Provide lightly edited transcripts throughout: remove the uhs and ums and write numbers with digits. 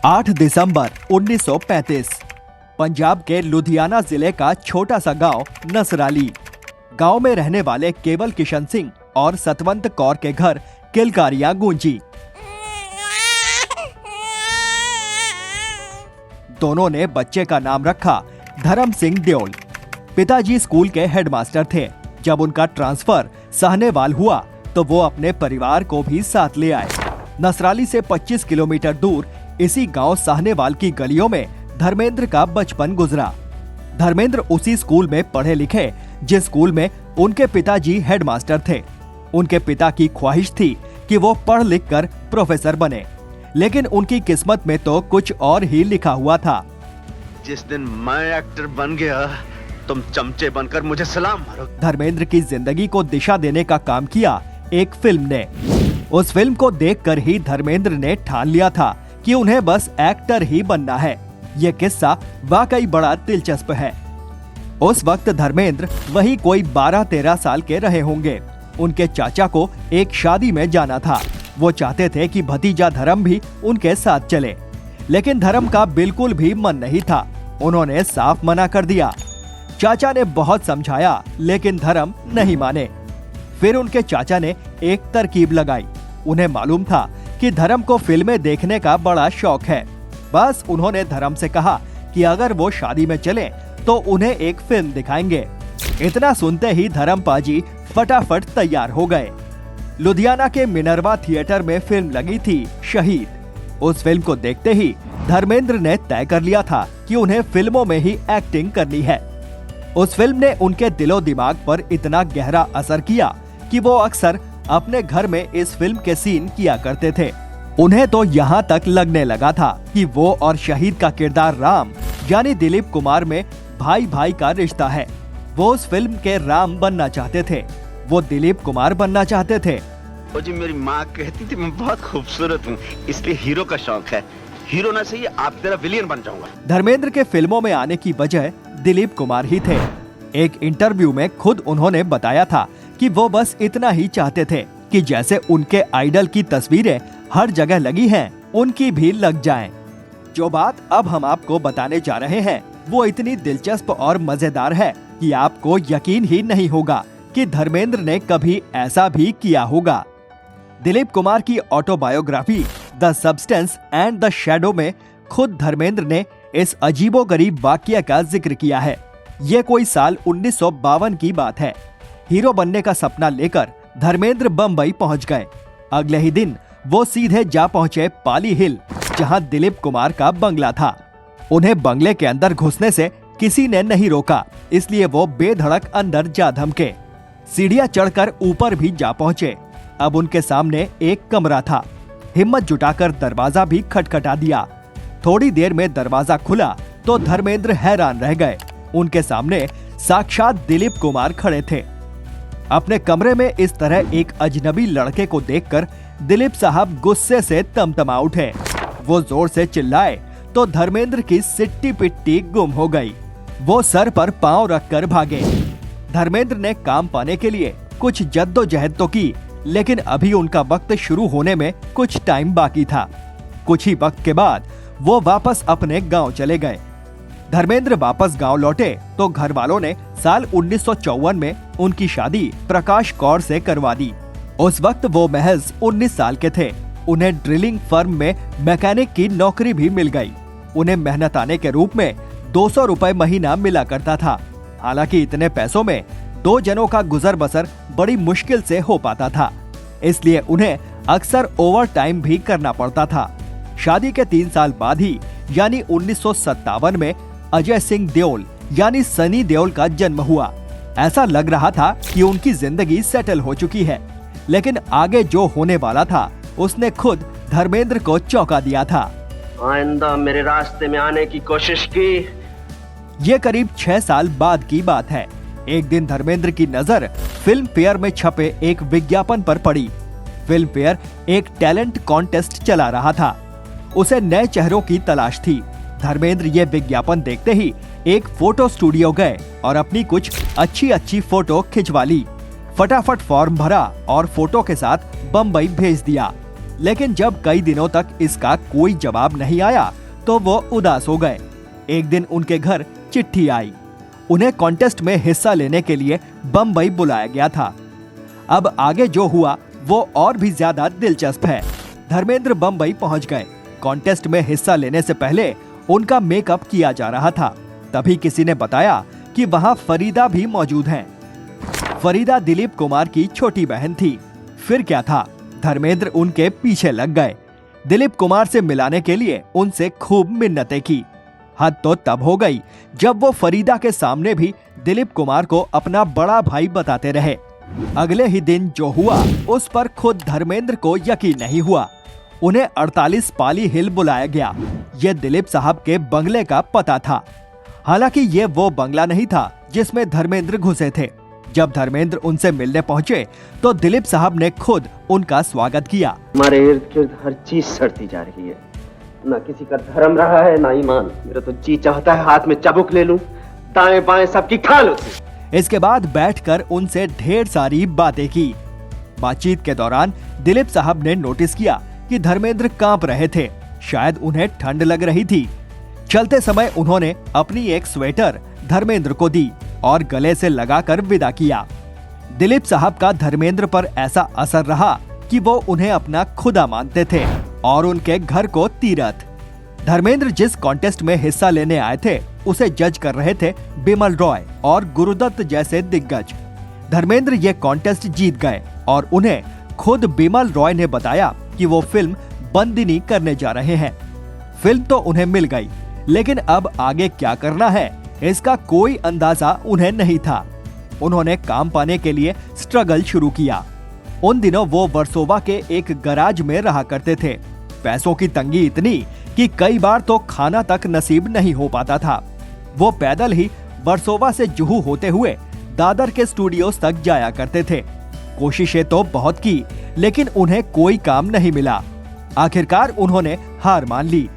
8 दिसंबर 1935 पंजाब के लुधियाना जिले का छोटा सा गांव नसराली। गांव में रहने वाले केवल किशन सिंह और सतवंत कौर के घर किलकारियां गूंजी। दोनों ने बच्चे का नाम रखा धर्म सिंह देओल। पिताजी स्कूल के हेडमास्टर थे। जब उनका ट्रांसफर साहनेवाल हुआ तो वो अपने परिवार को भी साथ ले आए। नसराली से 25 किलोमीटर दूर इसी गांव साहनेवाल की गलियों में धर्मेंद्र का बचपन गुजरा। धर्मेंद्र उसी स्कूल में पढ़े लिखे जिस स्कूल में उनके पिताजी हेडमास्टर थे। उनके पिता की ख्वाहिश थी कि वो पढ़ लिख कर प्रोफेसर बने, लेकिन उनकी किस्मत में तो कुछ और ही लिखा हुआ था। जिस दिन मैं एक्टर बन गया तुम चमचे बनकर मुझे सलाम मारो। धर्मेंद्र की जिंदगी को दिशा देने का काम किया एक फिल्म ने। उस फिल्म को देखकर ही धर्मेंद्र ने ठान लिया था कि उन्हें बस एक्टर ही बनना है। ये किस्सा वाकई बड़ा दिलचस्प है। उस वक्त धर्मेंद्र वही कोई 12-13 साल के रहे होंगे। उनके चाचा को एक शादी में जाना था। वो चाहते थे कि भतीजा धर्म भी उनके साथ चले, लेकिन धर्म का बिल्कुल भी मन नहीं था। उन्होंने साफ मना कर दिया। चाचा ने बहुत समझाया, लेकिन धर्म नहीं माने। फिर उनके चाचा ने एक तरकीब लगाई। उन्हें मालूम था कि धर्म को फिल्में देखने का बड़ा शौक है। बस उन्होंने धर्म से कहा कि अगर वो शादी में चले तो उन्हें एक फिल्म दिखाएंगे। इतना सुनते ही धर्म पाजी फटाफट तैयार हो गए। लुधियाना के मिनरवा थिएटर में फिल्म लगी थी शहीद। उस फिल्म को देखते ही धर्मेंद्र ने तय कर लिया था कि उन्हें फिल्मों में ही एक्टिंग करनी है। उस फिल्म ने उनके दिलो दिमाग पर इतना गहरा असर किया कि वो अक्सर अपने घर में इस फिल्म के सीन किया करते थे। उन्हें तो यहाँ तक लगने लगा था कि वो और शहीद का किरदार राम यानी दिलीप कुमार में भाई भाई का रिश्ता है। वो उस फिल्म के राम बनना चाहते थे, वो दिलीप कुमार बनना चाहते थे। ओ जी, मेरी माँ कहती थी मैं बहुत खूबसूरत हूँ, इसलिए हीरो का शौक है। हीरो ना सही, आप तेरा विलियन बन जाऊंगा। धर्मेंद्र के फिल्मों में आने की वजह दिलीप कुमार ही थे। एक इंटरव्यू में खुद उन्होंने बताया था कि वो बस इतना ही चाहते थे कि जैसे उनके आइडल की तस्वीरें हर जगह लगी हैं, उनकी भी लग जाएं। जो बात अब हम आपको बताने जा रहे हैं वो इतनी दिलचस्प और मजेदार है कि आपको यकीन ही नहीं होगा कि धर्मेंद्र ने कभी ऐसा भी किया होगा। दिलीप कुमार की autobiography the substance and the shadow में खुद धर्मेंद्र ने इस अजीबोगरीब वाकया का जिक्र किया है। ये कोई साल 1952 की बात है। हीरो बनने का सपना लेकर धर्मेंद्र बम्बई पहुंच गए। अगले ही दिन वो सीधे जा पहुंचे पाली हिल, जहां दिलीप कुमार का बंगला था। उन्हें बंगले के अंदर घुसने से किसी ने नहीं रोका, इसलिए वो बेधड़क अंदर जा धमके। सीढ़ियां चढ़कर ऊपर भी जा पहुंचे। अब उनके सामने एक कमरा था। हिम्मत जुटाकर दरवाजा भी खटखटा दिया। थोड़ी देर में दरवाजा खुला तो धर्मेंद्र हैरान रह गए। उनके सामने साक्षात दिलीप कुमार खड़े थे। अपने कमरे में इस तरह एक अजनबी लड़के को देखकर दिलीप साहब गुस्से से तमतमा उठे। वो जोर से चिल्लाए तो धर्मेंद्र की सिट्टी पिट्टी गुम हो गई। वो सर पर पांव रखकर भागे। धर्मेंद्र ने काम पाने के लिए कुछ जद्दोजहद तो की, लेकिन अभी उनका वक्त शुरू होने में कुछ टाइम बाकी था। कुछ ही वक्त के बाद वो वापस अपने गांव चले गए। धर्मेंद्र वापस गांव लौटे तो घर वालों ने साल 1954 में उनकी शादी प्रकाश कौर से करवा दी। उस वक्त वो महज 19 साल के थे। उन्हें ड्रिलिंग फर्म में मैकेनिक की नौकरी भी मिल गई। उन्हें मेहनताने के रूप में 200 रुपए महीना मिला करता था। हालांकि इतने पैसों में 2 जनों का गुजर बसर बड़ी मुश्किल से हो पाता था, इसलिए उन्हें अक्सर ओवर टाइम भी करना पड़ता था। शादी के 3 साल बाद ही यानी 1957 में अजय सिंह देओल यानी सनी देओल का जन्म हुआ। ऐसा लग रहा था कि उनकी जिंदगी सेटल हो चुकी है, लेकिन आगे जो होने वाला था उसने खुद धर्मेंद्र को चौंका दिया था। आइंदा मेरे रास्ते में आने की कोशिश की। ये करीब 6 साल बाद की बात है। एक दिन धर्मेंद्र की नजर फिल्म फेयर में छपे एक विज्ञापन पर पड़ी। फिल्म फेयर एक टैलेंट कॉन्टेस्ट चला रहा था। उसे नए चेहरों की तलाश थी। धर्मेंद्र ये विज्ञापन देखते ही एक फोटो स्टूडियो गए और अपनी कुछ अच्छी फोटो खिंचवा ली। फटाफट फॉर्म भरा और फोटो के साथ बम्बई भेज दिया। लेकिन जब कई दिनों तक इसका कोई जवाब नहीं आया तो वो उदास हो गए। एक दिन उनके घर चिट्ठी आई। उन्हें कॉन्टेस्ट में हिस्सा लेने के लिए बम्बई बुलाया गया था। अब आगे जो हुआ वो और भी ज्यादा दिलचस्प है। धर्मेंद्र बम्बई पहुंच गए। कॉन्टेस्ट में हिस्सा लेने से पहले उनका मेकअप किया जा रहा था। तभी किसी ने बताया कि वहां फरीदा भी मौजूद हैं। फरीदा दिलीप कुमार की छोटी बहन थी। फिर क्या था, धर्मेंद्र उनके पीछे लग गए। दिलीप कुमार से मिलाने के लिए उनसे खूब मिन्नतें की। हद तो तब हो गई जब वो फरीदा के सामने भी दिलीप कुमार को अपना बड़ा भाई बताते रहे। अगले ही दिन जो हुआ उस पर खुद धर्मेंद्र को यकीन नहीं हुआ। उन्हें 48 पाली हिल बुलाया गया। ये दिलीप साहब के बंगले का पता था। हालांकि ये वो बंगला नहीं था जिसमें धर्मेंद्र घुसे थे। जब धर्मेंद्र उनसे मिलने पहुंचे तो दिलीप साहब ने खुद उनका स्वागत किया। हमारे इर्द गिर्द हर चीज सड़ती जा रही है, ना किसी का धर्म रहा है ना ईमान। मेरा तो जी चाहता है हाथ में चाबुक ले लूं, दाएं बाएं सबकी खाल होती। इसके बाद बैठकर उनसे ढेर सारी बातें की। बातचीत के दौरान दिलीप साहब ने नोटिस किया कि धर्मेंद्र कांप रहे थे। शायद उन्हें ठंड लग रही थी। चलते समय उन्होंने अपनी एक स्वेटर धर्मेंद्र को दी और गले से लगाकर विदा किया। दिलीप साहब का धर्मेंद्र पर ऐसा असर रहा कि वो उन्हें अपना खुदा मानते थे और उनके घर को तीरथ। धर्मेंद्र जिस कॉन्टेस्ट में हिस्सा लेने आए थे उसे जज कर रहे थे बिमल रॉय और गुरुदत्त जैसे दिग्गज। धर्मेंद्र ये कॉन्टेस्ट जीत गए और उन्हें खुद बिमल रॉय ने बताया कि वो फिल्म बंदिनी करने जा रहे हैं। फिल्म तो उन्हें मिल गई, लेकिन अब आगे क्या करना है इसका कोई अंदाजा उन्हें नहीं था। उन्होंने काम पाने के लिए स्ट्रगल शुरू किया। उन दिनों वो वर्सोवा के एक गैराज में रहा करते थे। पैसों की तंगी इतनी कि कई बार तो खाना तक नसीब नहीं हो पाता था। वो पैदल ही वर्सोवा से जुहू होते हुए दादर के स्टूडियोज तक जाया करते थे। कोशिशें तो बहुत की, लेकिन उन्हें कोई काम नहीं मिला। आखिरकार उन्होंने हार मान ली।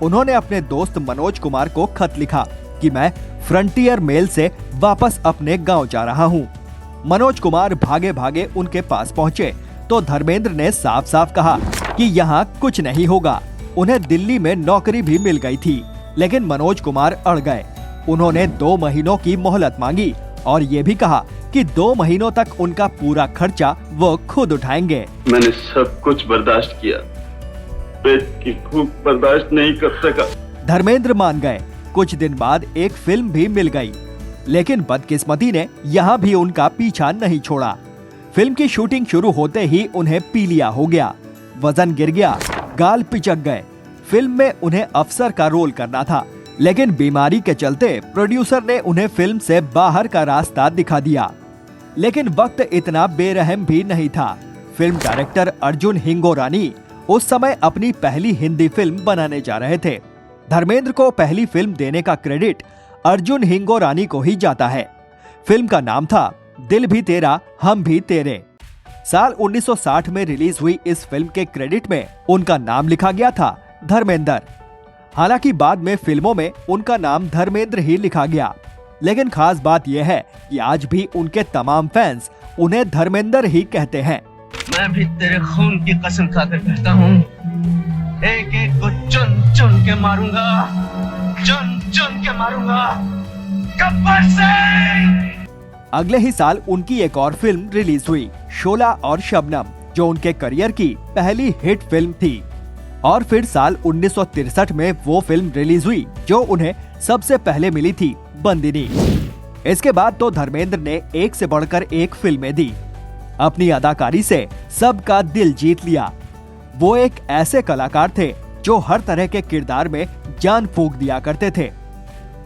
उन्होंने अपने दोस्त मनोज कुमार को खत लिखा कि मैं फ्रंटियर मेल से वापस अपने गांव जा रहा हूं। मनोज कुमार भागे भागे उनके पास पहुंचे तो धर्मेंद्र ने साफ साफ कहा कि यहाँ कुछ नहीं होगा। उन्हें दिल्ली में नौकरी भी मिल गई थी, लेकिन मनोज कुमार अड़ गए। उन्होंने 2 महीनों की मोहलत मांगी और ये भी कहा कि 2 महीनों तक उनका पूरा खर्चा वो खुद उठाएंगे। मैंने सब कुछ बर्दाश्त किया, पेट की भूख बर्दाश्त नहीं कर सका। धर्मेंद्र मान गए। कुछ दिन बाद एक फिल्म भी मिल गई, लेकिन बदकिस्मती ने यहाँ भी उनका पीछा नहीं छोड़ा। फिल्म की शूटिंग शुरू होते ही उन्हें पीलिया हो गया, वजन गिर गया, गाल पिचक गए। फिल्म में उन्हें अफसर का रोल करना था, लेकिन बीमारी के चलते प्रोड्यूसर ने उन्हें फिल्म से बाहर का रास्ता दिखा दिया। लेकिन वक्त इतना बेरहम भी नहीं था। फिल्म डायरेक्टर अर्जुन हिंगोरानी उस समय अपनी पहली हिंदी फिल्म बनाने जा रहे थे। धर्मेंद्र को पहली फिल्म देने का क्रेडिट अर्जुन हिंगोरानी को ही जाता है। फिल्म का नाम था दिल भी तेरा हम भी तेरे। साल 1960 में रिलीज हुई इस फिल्म के क्रेडिट में उनका नाम लिखा गया था धर्मेंद्र। हालांकि बाद में फिल्मों में उनका नाम धर्मेंद्र ही लिखा गया, लेकिन खास बात यह है कि आज भी उनके तमाम फैंस उन्हें धर्मेंद्र ही कहते हैं। मैं भी तेरे खून की कसम खाकर कहता हूँ, एक एक को चुन चुन के मारूंगा, चुन चुन के मारूंगा। गब्बर सिंह। अगले ही साल उनकी एक और फिल्म रिलीज हुई, शोला और शबनम, जो उनके करियर की पहली हिट फिल्म थी। और फिर साल 1963 में वो फिल्म रिलीज हुई जो उन्हें सबसे पहले मिली थी, बंदिनी। इसके बाद तो धर्मेंद्र ने एक से बढ़कर एक फिल्में दी। अपनी अदाकारी से सबका दिल जीत लिया। वो एक ऐसे कलाकार थे जो हर तरह के किरदार में जान फूंक दिया करते थे।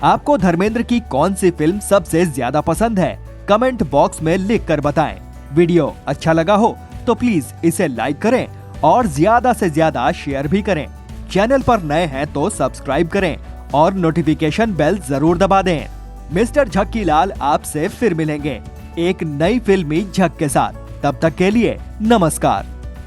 आपको धर्मेंद्र की कौन सी फिल्म सबसे ज्यादा पसंद है, कमेंट बॉक्स में लिख कर बताएं। वीडियो अच्छा लगा हो तो प्लीज इसे लाइक करें और ज्यादा से ज्यादा शेयर भी करें। चैनल पर नए हैं तो सब्सक्राइब करें और नोटिफिकेशन बेल जरूर दबा दें। मिस्टर झक्की लाल आपसे फिर मिलेंगे एक नई फिल्मी झक के साथ। तब तक के लिए नमस्कार।